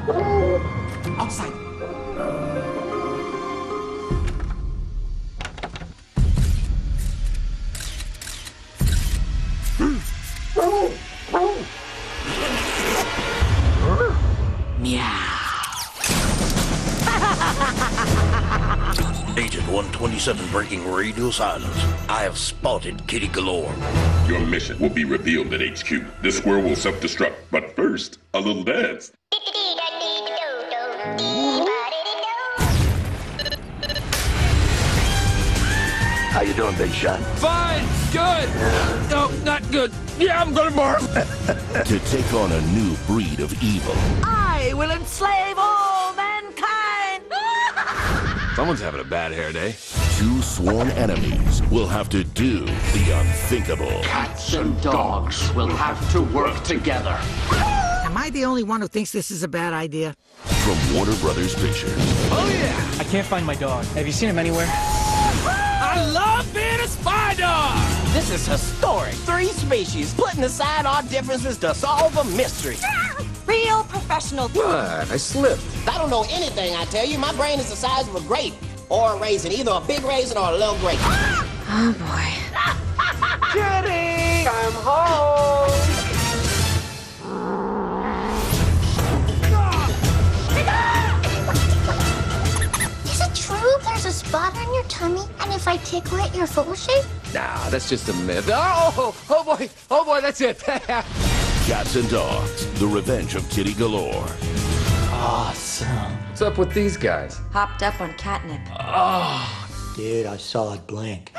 Outside. Agent 127 breaking radio silence. I have spotted Kitty Galor. Your mission will be revealed at HQ. This squirrel will self-destruct, but first, a little dance. How you doing, big shot? Fine, good. No, not good. Yeah, I'm gonna barf. To take on a new breed of evil. I will enslave all mankind! Someone's having a bad hair day. Two sworn enemies will have to do the unthinkable. Cats and dogs will have to work together. Am I the only one who thinks this is a bad idea? From Warner Brothers Pictures. Oh, yeah. I can't find my dog. Have you seen him anywhere? I love being a spy dog. This is historic. 3 species putting aside our differences to solve a mystery. Real professional. What? I slipped. I don't know anything, I tell you. My brain is the size of a grape or a raisin. Either a big raisin or a little grape. Oh, boy. Kitty, I'm home. Is it true there's a spot on your tummy, and if I tickle it, you're full shape? Nah, that's just a myth. Oh boy, that's it. Cats and Dogs, The Revenge of Kitty Galore. Awesome. What's up with these guys? Hopped up on catnip. Dude, I saw it blink.